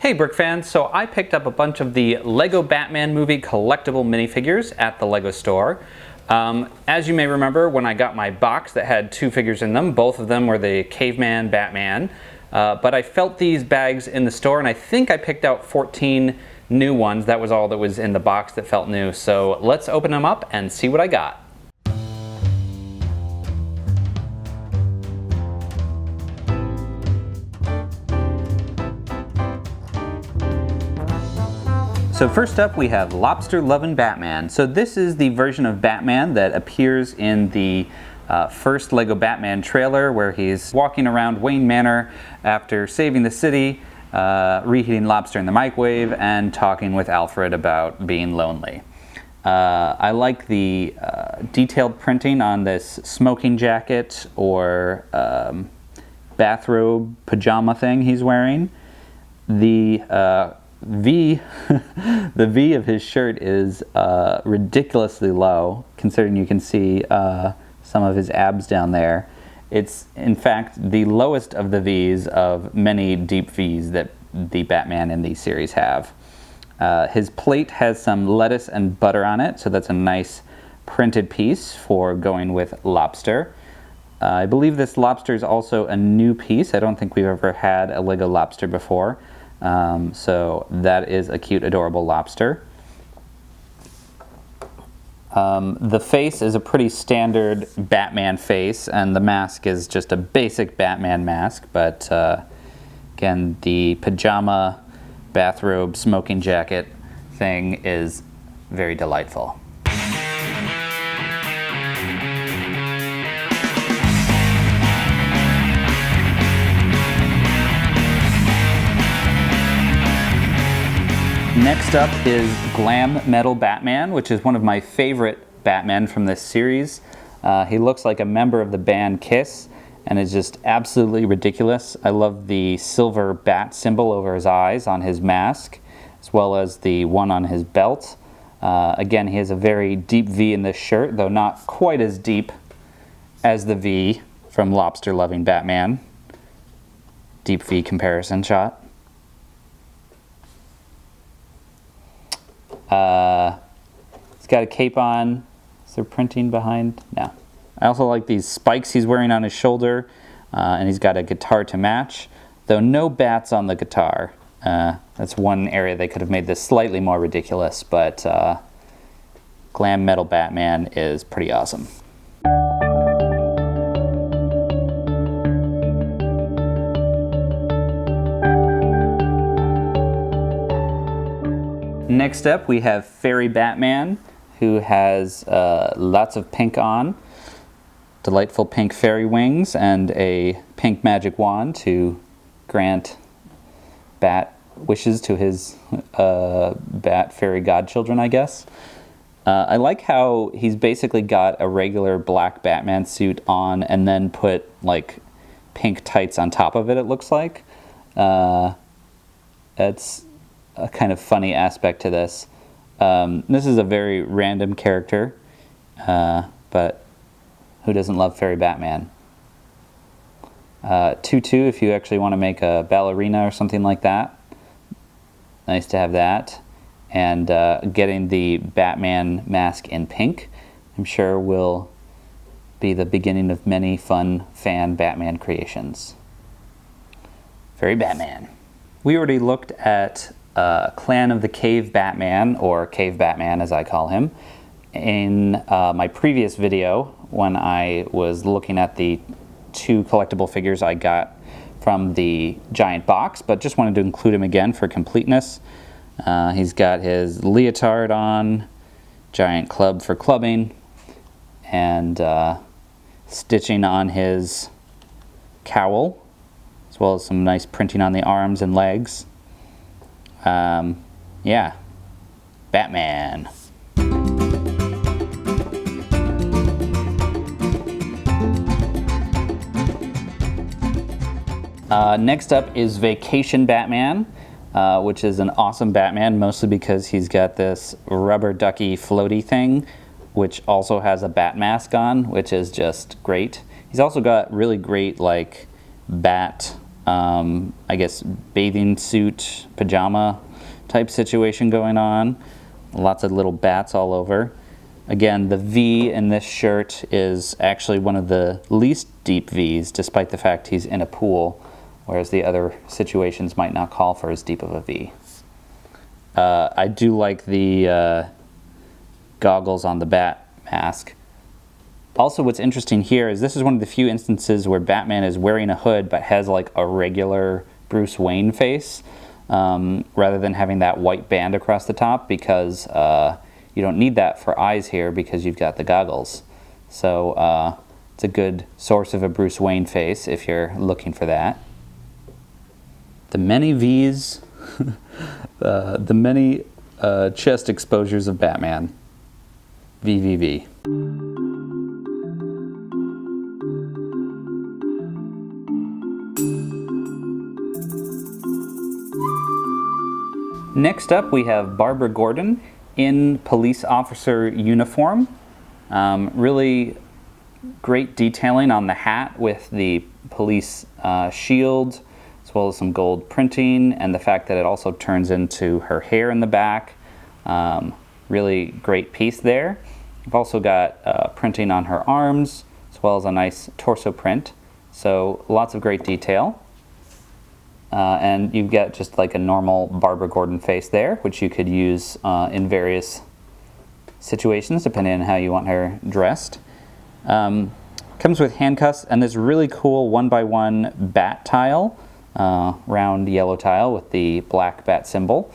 Hey Brick fans, so I picked up a bunch of the Lego Batman movie collectible minifigures at the Lego store. As you may remember, when I got my box that had two figures in them, both of them were the Caveman Batman, but I felt these bags in the store and I think I picked out 14 new ones. That was all that was in the box that felt new. So let's open them up and see what I got. So first up we have Lobster Lovin' Batman. So this is the version of Batman that appears in the first Lego Batman trailer, where he's walking around Wayne Manor after saving the city, reheating lobster in the microwave, and talking with Alfred about being lonely. I like the detailed printing on this smoking jacket or bathrobe pajama thing he's wearing. The V of his shirt is ridiculously low, considering you can see some of his abs down there. It's in fact the lowest of the V's of many deep V's that the Batman in the series have. His plate has some lettuce and butter on it, so that's a nice printed piece for going with lobster. I believe this lobster is also a new piece. I don't think we've ever had a Lego lobster before. So that is a cute, adorable lobster. The face is a pretty standard Batman face, and the mask is just a basic Batman mask, but again, the pajama, bathrobe, smoking jacket thing is very delightful. Next up is Glam Metal Batman, which is one of my favorite Batmen from this series. He looks like a member of the band Kiss and is just absolutely ridiculous. I love the silver bat symbol over his eyes on his mask, as well as the one on his belt. Again, he has a very deep V in this shirt, though not quite as deep as the V from Lobster Loving Batman. Deep V comparison shot. He's got a cape on. Is there printing behind? No. I also like these spikes he's wearing on his shoulder, and he's got a guitar to match, though no bats on the guitar. That's one area they could have made this slightly more ridiculous, but Glam Metal Batman is pretty awesome. Next up we have Fairy Batman, who has lots of pink on, delightful pink fairy wings, and a pink magic wand to grant bat wishes to his bat fairy godchildren, I guess. I like how he's basically got a regular black Batman suit on and then put like pink tights on top of it, it looks like. That's a kind of funny aspect to this. This is a very random character, but who doesn't love Fairy Batman? Tutu, if you actually want to make a ballerina or something like that. Nice to have that. And getting the Batman mask in pink, I'm sure will be the beginning of many fun fan Batman creations. Fairy Batman. We already looked at Clan of the Cave Batman, or Cave Batman as I call him, in my previous video when I was looking at the two collectible figures I got from the giant box, but just wanted to include him again for completeness. He's got his leotard on, giant club for clubbing, and stitching on his cowl, as well as some nice printing on the arms and legs. Yeah, Batman. Next up is Vacation Batman, which is an awesome Batman, mostly because he's got this rubber ducky floaty thing, which also has a bat mask on, which is just great. He's also got really great like bat I guess, bathing suit, pajama type situation going on. Lots of little bats all over. Again, the V in this shirt is actually one of the least deep V's, despite the fact he's in a pool, whereas the other situations might not call for as deep of a V. I do like the goggles on the bat mask. Also, what's interesting here is this is one of the few instances where Batman is wearing a hood but has like a regular Bruce Wayne face, rather than having that white band across the top, because you don't need that for eyes here because you've got the goggles. So it's a good source of a Bruce Wayne face if you're looking for that. The many V's, the many chest exposures of Batman. VVV. Next up, we have Barbara Gordon in police officer uniform. Really great detailing on the hat with the police shield, as well as some gold printing, and the fact that it also turns into her hair in the back. Really great piece there. We've also got printing on her arms, as well as a nice torso print. So lots of great detail. And you've got just like a normal Barbara Gordon face there, which you could use in various situations depending on how you want her dressed. Comes with handcuffs and this really cool 1x1 bat tile, round yellow tile with the black bat symbol.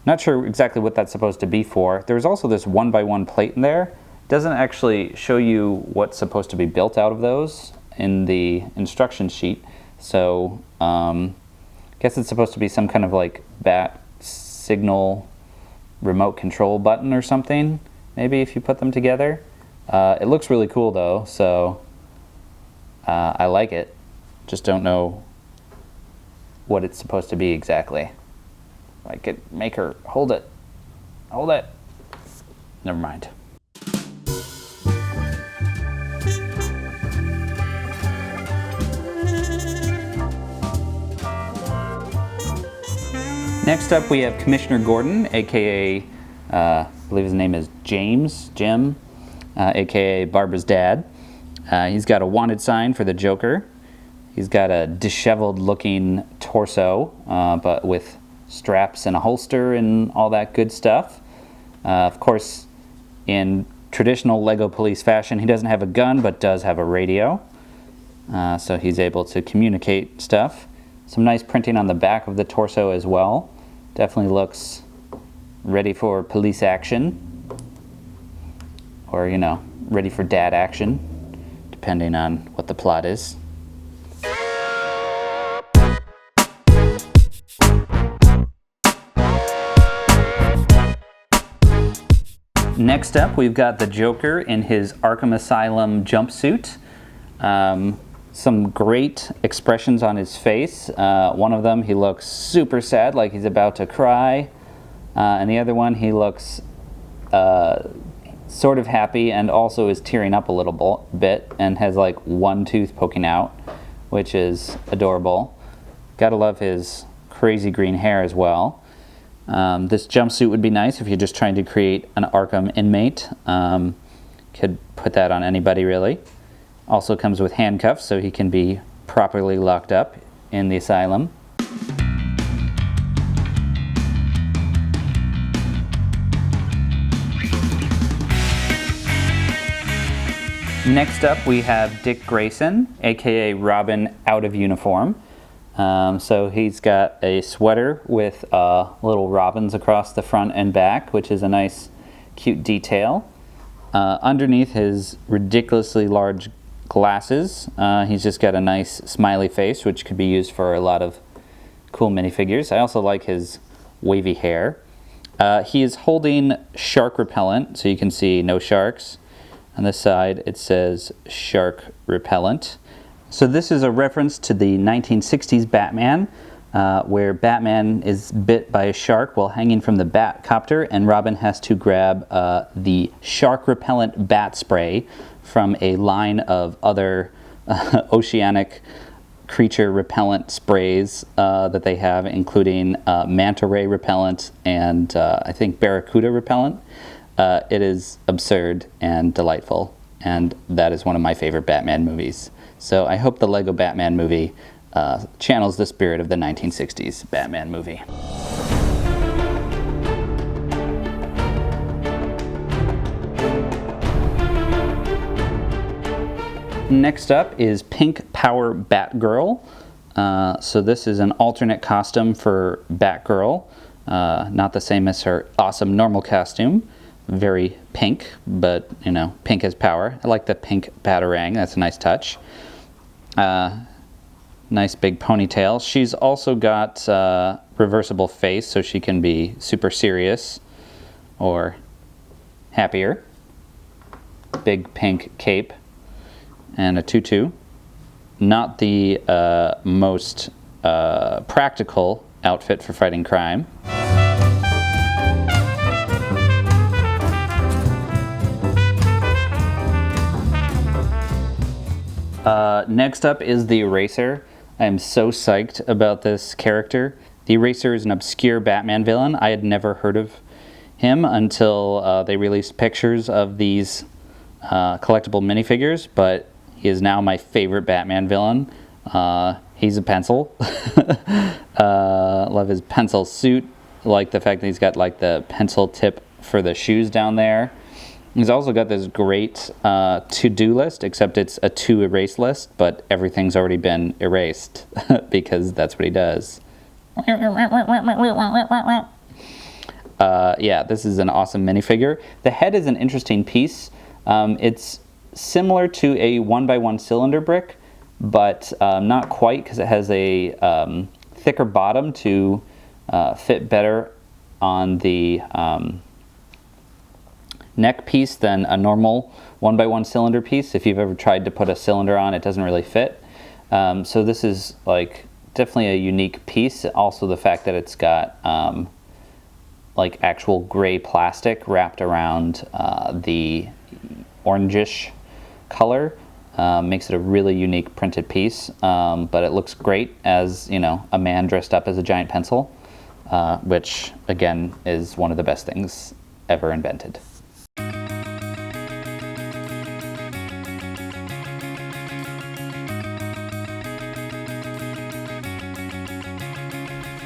Not sure exactly what that's supposed to be for. There's also this 1x1 plate in there. It doesn't actually show you what's supposed to be built out of those in the instruction sheet. So I guess it's supposed to be some kind of like bat signal remote control button or something, maybe, if you put them together. It looks really cool though, so I like it. Just don't know what it's supposed to be exactly. I could make her hold it. Hold it. Never mind. Next up, we have Commissioner Gordon, aka, I believe his name is Jim, aka Barbara's dad. He's got a wanted sign for the Joker. He's got a disheveled looking torso, but with straps and a holster and all that good stuff. Of course, in traditional Lego police fashion, he doesn't have a gun, but does have a radio. So he's able to communicate stuff. Some nice printing on the back of the torso as well. Definitely looks ready for police action. Or, you know, ready for dad action, depending on what the plot is. Next up, we've got the Joker in his Arkham Asylum jumpsuit. Some great expressions on his face. One of them, he looks super sad, like he's about to cry. And the other one, he looks sort of happy and also is tearing up a little bit and has like one tooth poking out, which is adorable. Gotta love his crazy green hair as well. This jumpsuit would be nice if you're just trying to create an Arkham inmate. Could put that on anybody, really. Also comes with handcuffs, so he can be properly locked up in the asylum. Next up, we have Dick Grayson, aka Robin, out of uniform. So he's got a sweater with little robins across the front and back, which is a nice, cute detail. Underneath his ridiculously large glasses, he's just got a nice smiley face, which could be used for a lot of cool minifigures. I also like his wavy hair. He is holding shark repellent, so you can see no sharks. On this side it says shark repellent. So this is a reference to the 1960s Batman, where Batman is bit by a shark while hanging from the Batcopter, and Robin has to grab the shark repellent bat spray from a line of other oceanic creature repellent sprays that they have, including manta ray repellent and I think barracuda repellent. It is absurd and delightful, and that is one of my favorite Batman movies. So I hope the Lego Batman movie channels the spirit of the 1960s Batman movie. Next up is Pink Power Batgirl. So this is an alternate costume for Batgirl. Not the same as her awesome normal costume. Very pink, but you know, pink has power. I like the pink batarang. That's a nice touch. Nice big ponytail. She's also got reversible face, so she can be super serious or happier. Big pink cape and a tutu. Not the most practical outfit for fighting crime. Next up is the Eraser. I am so psyched about this character. The Eraser is an obscure Batman villain. I had never heard of him until they released pictures of these collectible minifigures, but he is now my favorite Batman villain. He's a pencil. Love his pencil suit. Like the fact that he's got like the pencil tip for the shoes down there. He's also got this great to-do list, except it's a to erase list, but everything's already been erased because that's what he does. Yeah, this is an awesome minifigure. The head is an interesting piece. It's similar to a 1x1 cylinder brick, but not quite, because it has a thicker bottom to fit better on the neck piece than a normal 1x1 cylinder piece. If you've ever tried to put a cylinder on, it doesn't really fit. So this is like definitely a unique piece. Also the fact that it's got like actual gray plastic wrapped around the orangish color makes it a really unique printed piece, but it looks great as, you know, a man dressed up as a giant pencil, which again is one of the best things ever invented.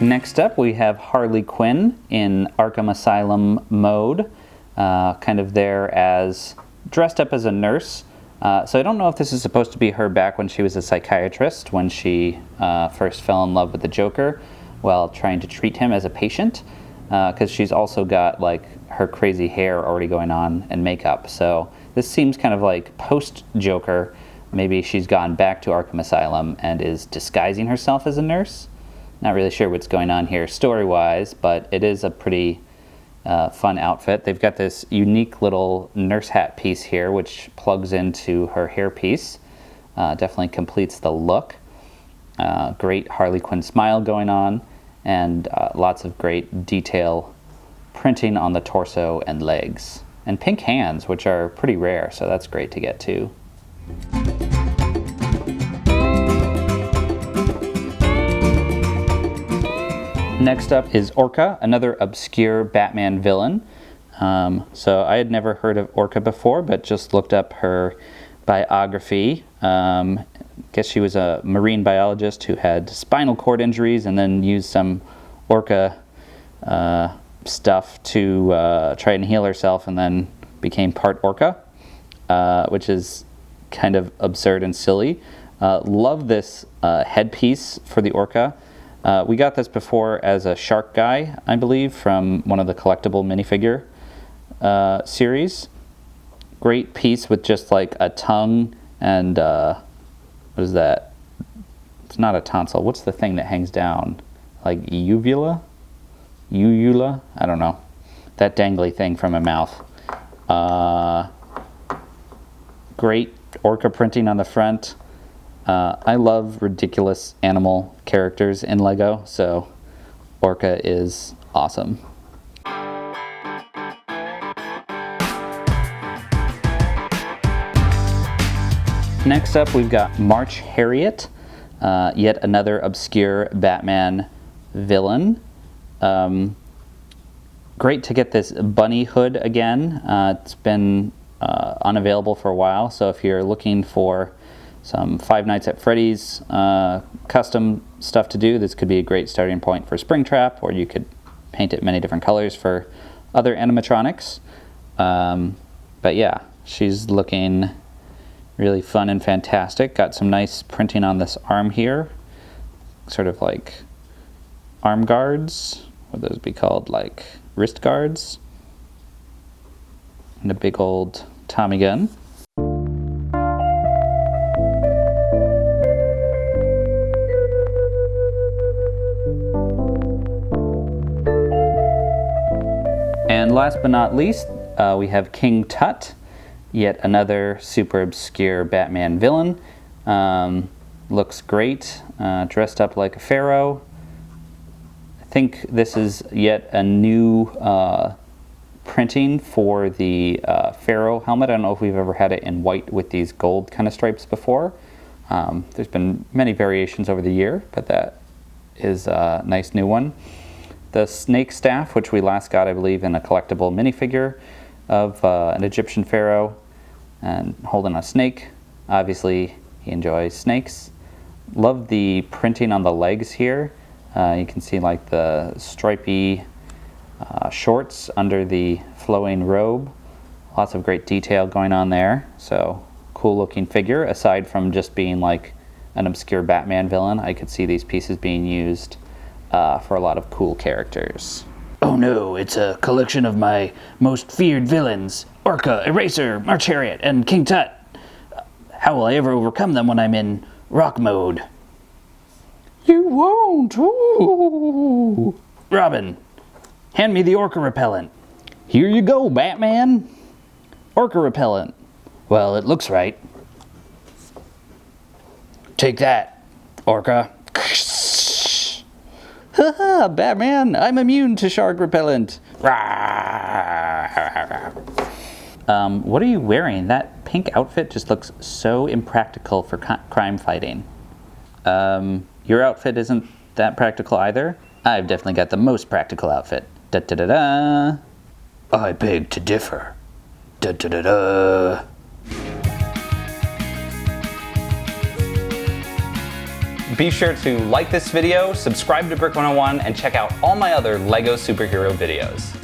Next up, we have Harley Quinn in Arkham Asylum mode, kind of there as dressed up as a nurse. So I don't know if this is supposed to be her back when she was a psychiatrist, when she first fell in love with the Joker while trying to treat him as a patient, because she's also got like her crazy hair already going on and makeup. So this seems kind of like post-Joker. Maybe she's gone back to Arkham Asylum and is disguising herself as a nurse. Not really sure what's going on here story-wise, but it is a pretty fun outfit. They've got this unique little nurse hat piece here, which plugs into her hair piece. Definitely completes the look. Great Harley Quinn smile going on, and lots of great detail printing on the torso and legs. And pink hands, which are pretty rare, so that's great to get too. Next up is Orca, another obscure Batman villain. So I had never heard of Orca before, but just looked up her biography. Guess she was a marine biologist who had spinal cord injuries and then used some Orca stuff to try and heal herself, and then became part Orca, which is kind of absurd and silly. Love this headpiece for the Orca. We got this before as a shark guy, I believe, from one of the collectible minifigure series. Great piece with just like a tongue and what is that? It's not a tonsil. What's the thing that hangs down? Like uvula? Uvula? I don't know. That dangly thing from a mouth. Great Orca printing on the front. I love ridiculous animal characters in Lego, so Orca is awesome. Next up, we've got March Harriet. Yet another obscure Batman villain. Great to get this bunny hood again. It's been unavailable for a while, so if you're looking for some Five Nights at Freddy's custom stuff to do, this could be a great starting point for Springtrap, or you could paint it many different colors for other animatronics. But yeah, she's looking really fun and fantastic. Got some nice printing on this arm here, sort of like arm guards. Would those be called, like wrist guards? And a big old Tommy gun. And last but not least, we have King Tut, yet another super obscure Batman villain. Looks great, dressed up like a pharaoh. I think this is yet a new printing for the pharaoh helmet. I don't know if we've ever had it in white with these gold kind of stripes before. There's been many variations over the year, but that is a nice new one. The snake staff, which we last got, I believe, in a collectible minifigure of an Egyptian pharaoh and holding a snake. Obviously, he enjoys snakes. Love the printing on the legs here. You can see like the stripy shorts under the flowing robe. Lots of great detail going on there. So cool looking figure. Aside from just being like an obscure Batman villain, I could see these pieces being used for a lot of cool characters. Oh no, it's a collection of my most feared villains. Orca, Eraser, March Harriet, and King Tut. How will I ever overcome them when I'm in rock mode? You won't! Ooh. Robin, hand me the orca repellent. Here you go, Batman. Orca repellent. Well, it looks right. Take that, orca. Haha, Batman, I'm immune to shark repellent. What are you wearing? That pink outfit just looks so impractical for crime fighting. Your outfit isn't that practical either. I've definitely got the most practical outfit. Da da da da. I beg to differ. Da da da da. Be sure to like this video, subscribe to Brick 101, and check out all my other LEGO superhero videos.